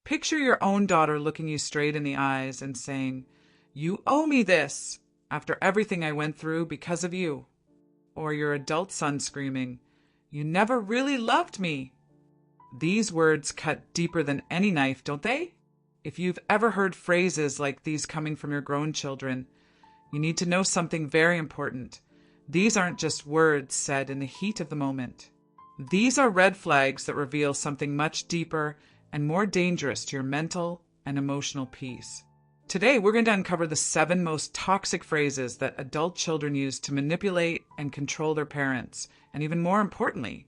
Picture your own daughter looking you straight in the eyes and saying, "You owe me this after everything I went through because of you." Or your adult son screaming, "You never really loved me." These words cut deeper than any knife, don't they? If you've ever heard phrases like these coming from your grown children, you need to know something very important. These aren't just words said in the heat of the moment. These are red flags that reveal something much deeper and more dangerous to your mental and emotional peace. Today, we're going to uncover the 7 most toxic phrases that adult children use to manipulate and control their parents. And even more importantly,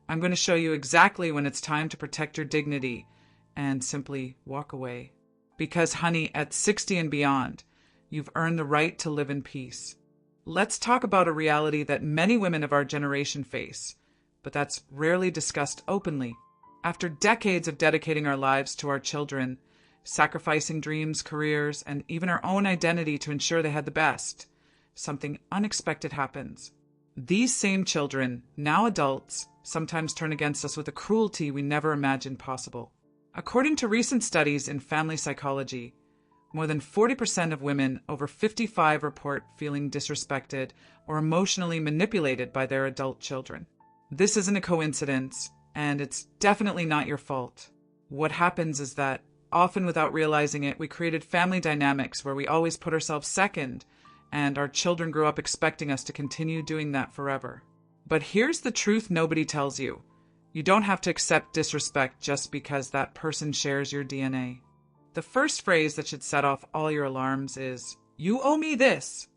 I'm going to show you exactly when it's time to protect your dignity and simply walk away. Because, honey, at 60 and beyond, you've earned the right to live in peace. Let's talk about a reality that many women of our generation face, but that's rarely discussed openly. After decades of dedicating our lives to our children, sacrificing dreams, careers, and even our own identity to ensure they had the best, something unexpected happens. These same children, now adults, sometimes turn against us with a cruelty we never imagined possible. According to recent studies in family psychology, more than 40% of women over 55 report feeling disrespected or emotionally manipulated by their adult children. This isn't a coincidence, and it's definitely not your fault. What happens is that, often without realizing it, we created family dynamics where we always put ourselves second, and our children grew up expecting us to continue doing that forever. But here's the truth nobody tells you. You don't have to accept disrespect just because that person shares your DNA. The first phrase that should set off all your alarms is, "You owe me this."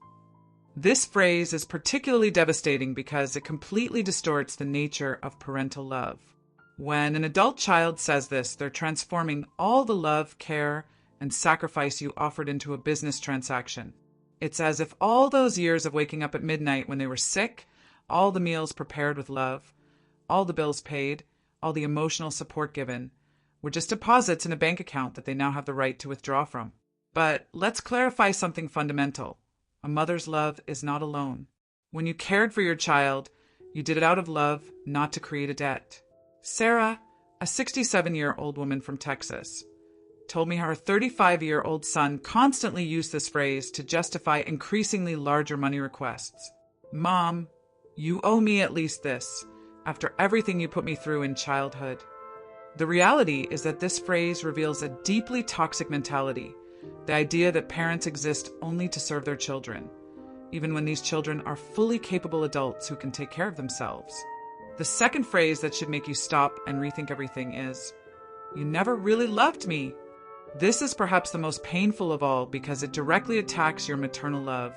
This phrase is particularly devastating because it completely distorts the nature of parental love. When an adult child says this, they're transforming all the love, care, and sacrifice you offered into a business transaction. It's as if all those years of waking up at midnight when they were sick, all the meals prepared with love, all the bills paid, all the emotional support given, were just deposits in a bank account that they now have the right to withdraw from. But let's clarify something fundamental. A mother's love is not a loan. When you cared for your child, you did it out of love, not to create a debt. Sarah, a 67-year-old woman from Texas, told me how her 35-year-old son constantly used this phrase to justify increasingly larger money requests. "Mom, you owe me at least this, after everything you put me through in childhood." The reality is that this phrase reveals a deeply toxic mentality, the idea that parents exist only to serve their children, even when these children are fully capable adults who can take care of themselves. The second phrase that should make you stop and rethink everything is, "You never really loved me." This is perhaps the most painful of all because it directly attacks your maternal love,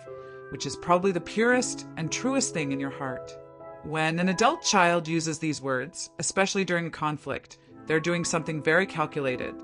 which is probably the purest and truest thing in your heart. When an adult child uses these words, especially during a conflict, they're doing something very calculated.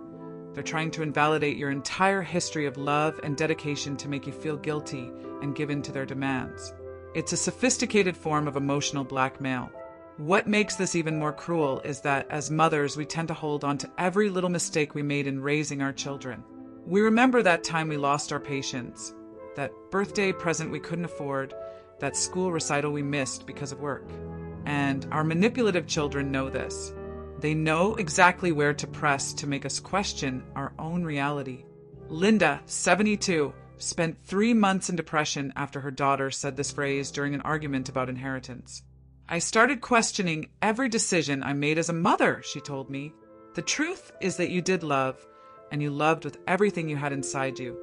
They're trying to invalidate your entire history of love and dedication to make you feel guilty and give in to their demands. It's a sophisticated form of emotional blackmail. What makes this even more cruel is that as mothers, we tend to hold on to every little mistake we made in raising our children. We remember that time we lost our patience, that birthday present we couldn't afford, that school recital we missed because of work. And our manipulative children know this. They know exactly where to press to make us question our own reality. Linda, 72, spent 3 months in depression after her daughter said this phrase during an argument about inheritance. "I started questioning every decision I made as a mother," she told me. "The truth is that you did love, and you loved with everything you had inside you.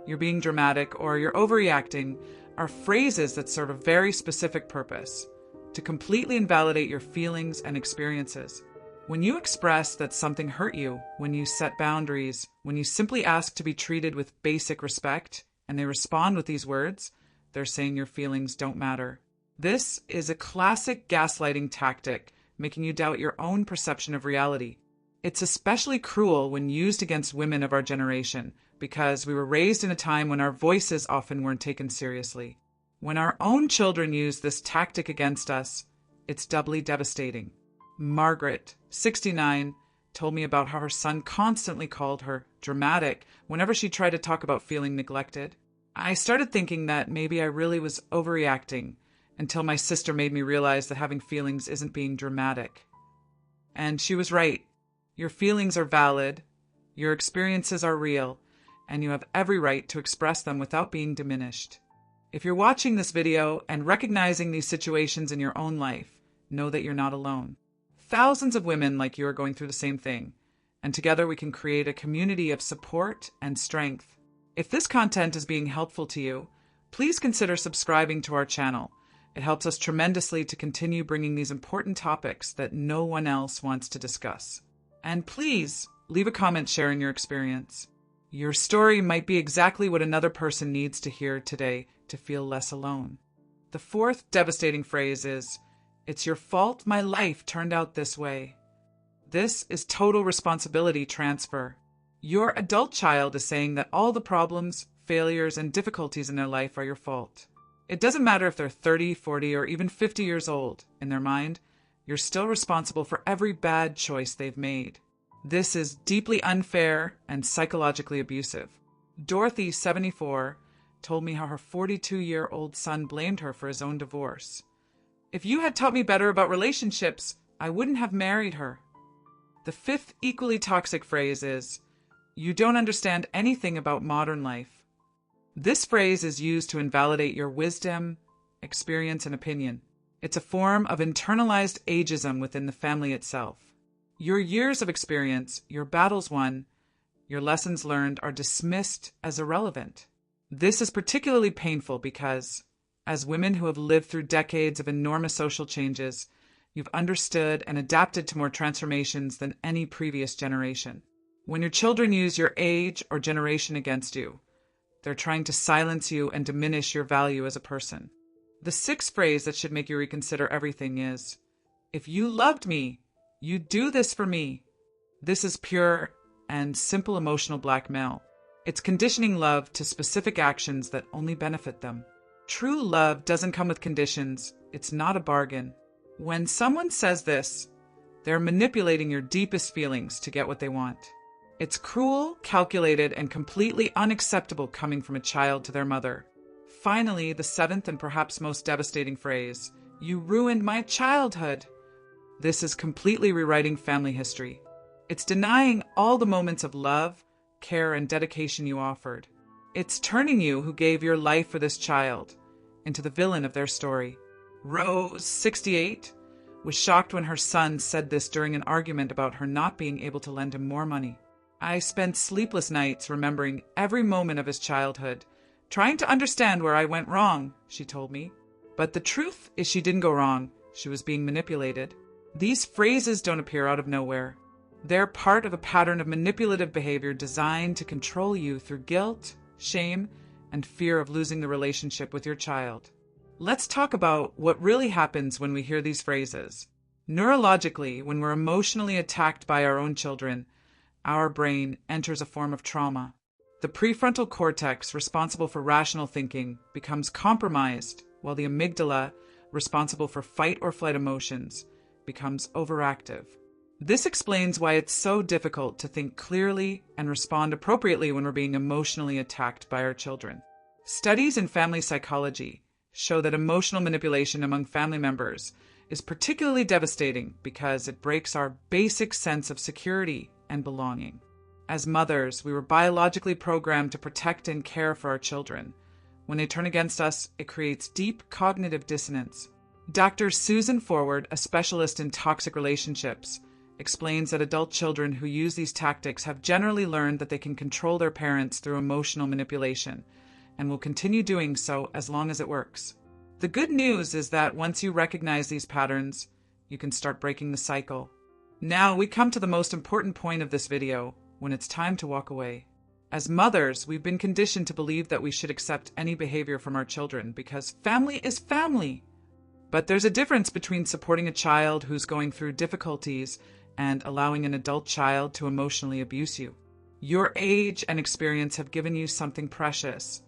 You're being dramatic or you're overreacting are phrases that serve a very specific purpose, to completely invalidate your feelings and experiences. When you express that something hurt you, when you set boundaries, when you simply ask to be treated with basic respect, and they respond with these words, they're saying your feelings don't matter. This is a classic gaslighting tactic, making you doubt your own perception of reality. It's especially cruel when used against women of our generation, because we were raised in a time when our voices often weren't taken seriously. When our own children use this tactic against us, it's doubly devastating. Margaret, 69, told me about how her son constantly called her dramatic whenever she tried to talk about feeling neglected. I started thinking that maybe I really was overreacting until my sister made me realize that having feelings isn't being dramatic. And she was right. Your feelings are valid, Your experiences are real, and you have every right to express them without being diminished. If you're watching this video and recognizing these situations in your own life, know that you're not alone. Thousands of women like you are going through the same thing, and together we can create a community of support and strength. If this content is being helpful to you, please consider subscribing to our channel. It helps us tremendously to continue bringing these important topics that no one else wants to discuss. And please, leave a comment sharing your experience. Your story might be exactly what another person needs to hear today to feel less alone. The fourth devastating phrase is, "It's your fault my life turned out this way." This is total responsibility transfer. Your adult child is saying that all the problems, failures, and difficulties in their life are your fault. It doesn't matter if they're 30, 40, or even 50 years old. In their mind, you're still responsible for every bad choice they've made. This is deeply unfair and psychologically abusive. Dorothy, 74, told me how her 42-year-old son blamed her for his own divorce. "If you had taught me better about relationships, I wouldn't have married her." The fifth equally toxic phrase is, "You don't understand anything about modern life." This phrase is used to invalidate your wisdom, experience, and opinion. It's a form of internalized ageism within the family itself. Your years of experience, your battles won, your lessons learned are dismissed as irrelevant. This is particularly painful because, as women who have lived through decades of enormous social changes, you've understood and adapted to more transformations than any previous generation. When your children use your age or generation against you, they're trying to silence you and diminish your value as a person. The sixth phrase that should make you reconsider everything is, "If you loved me, you'd do this for me." This is pure and simple emotional blackmail. It's conditioning love to specific actions that only benefit them. True love doesn't come with conditions. It's not a bargain. When someone says this, they're manipulating your deepest feelings to get what they want. It's cruel, calculated, and completely unacceptable coming from a child to their mother. Finally, the seventh and perhaps most devastating phrase, "You ruined my childhood." This is completely rewriting family history. It's denying all the moments of love, care, and dedication you offered. It's turning you, who gave your life for this child, into the villain of their story. Rose, 68, was shocked when her son said this during an argument about her not being able to lend him more money. "I spent sleepless nights remembering every moment of his childhood, trying to understand where I went wrong," she told me. But the truth is she didn't go wrong. She was being manipulated. These phrases don't appear out of nowhere. They're part of a pattern of manipulative behavior designed to control you through guilt, shame, and fear of losing the relationship with your child. Let's talk about what really happens when we hear these phrases. Neurologically, when we're emotionally attacked by our own children, our brain enters a form of trauma. The prefrontal cortex, responsible for rational thinking, becomes compromised, while the amygdala, responsible for fight or flight emotions, becomes overactive. This explains why it's so difficult to think clearly and respond appropriately when we're being emotionally attacked by our children. Studies in family psychology show that emotional manipulation among family members is particularly devastating because it breaks our basic sense of security and belonging. As mothers, we were biologically programmed to protect and care for our children. When they turn against us, it creates deep cognitive dissonance. Dr. Susan Forward, a specialist in toxic relationships, explains that adult children who use these tactics have generally learned that they can control their parents through emotional manipulation and will continue doing so as long as it works. The good news is that once you recognize these patterns, you can start breaking the cycle. Now we come to the most important point of this video, when it's time to walk away. As mothers, we've been conditioned to believe that we should accept any behavior from our children because family is family. But there's a difference between supporting a child who's going through difficulties and allowing an adult child to emotionally abuse you. Your age and experience have given you something precious,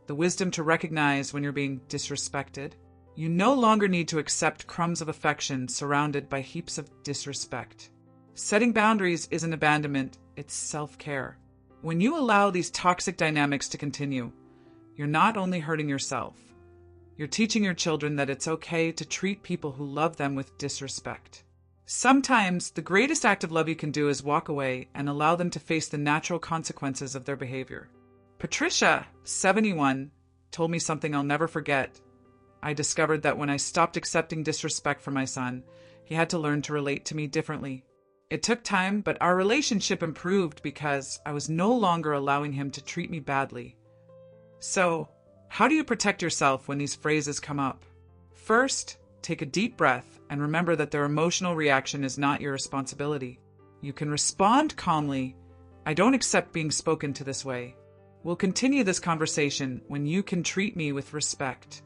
the wisdom to recognize when you're being disrespected. You no longer need to accept crumbs of affection surrounded by heaps of disrespect. Setting boundaries isn't abandonment, it's self-care. When you allow these toxic dynamics to continue, you're not only hurting yourself, you're teaching your children that it's okay to treat people who love them with disrespect. Sometimes the greatest act of love you can do is walk away and allow them to face the natural consequences of their behavior. Patricia, 71, told me something I'll never forget. I discovered that when I stopped accepting disrespect from my son, he had to learn to relate to me differently. It took time, but our relationship improved because I was no longer allowing him to treat me badly. So, how do you protect yourself when these phrases come up? First, take a deep breath and remember that their emotional reaction is not your responsibility. You can respond calmly, "I don't accept being spoken to this way. We'll continue this conversation when you can treat me with respect."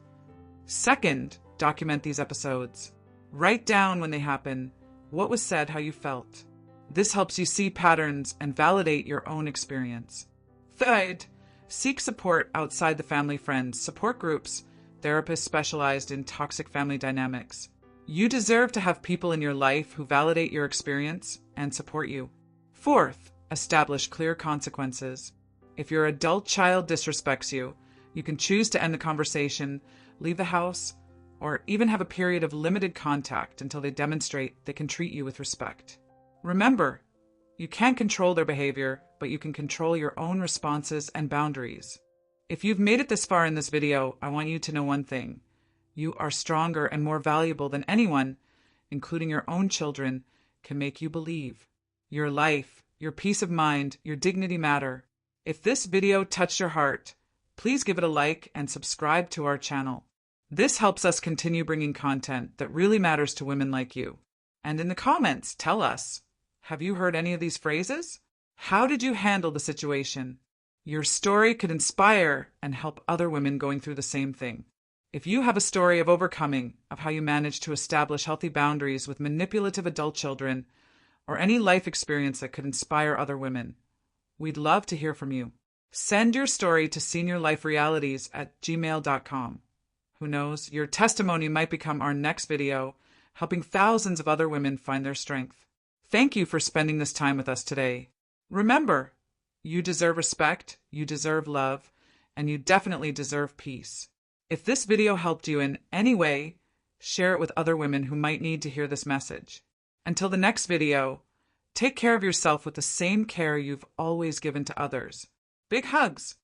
Second, document these episodes. Write down when they happen, what was said, how you felt. This helps you see patterns and validate your own experience. Third, seek support outside the family, friends, support groups, therapists specialized in toxic family dynamics. You deserve to have people in your life who validate your experience and support you. Fourth, establish clear consequences. If your adult child disrespects you, you can choose to end the conversation, leave the house, or even have a period of limited contact until they demonstrate they can treat you with respect. Remember, you can't control their behavior, but you can control your own responses and boundaries. If you've made it this far in this video, I want you to know one thing. You are stronger and more valuable than anyone, including your own children, can make you believe. Your life, your peace of mind, your dignity matter. If this video touched your heart, please give it a like and subscribe to our channel. This helps us continue bringing content that really matters to women like you. And in the comments, tell us, have you heard any of these phrases? How did you handle the situation? Your story could inspire and help other women going through the same thing. If you have a story of overcoming, of how you managed to establish healthy boundaries with manipulative adult children, or any life experience that could inspire other women, we'd love to hear from you. Send your story to seniorliferealities@gmail.com. Who knows, your testimony might become our next video, helping thousands of other women find their strength. Thank you for spending this time with us today. Remember, you deserve respect, you deserve love, and you definitely deserve peace. If this video helped you in any way, share it with other women who might need to hear this message. Until the next video, take care of yourself with the same care you've always given to others. Big hugs!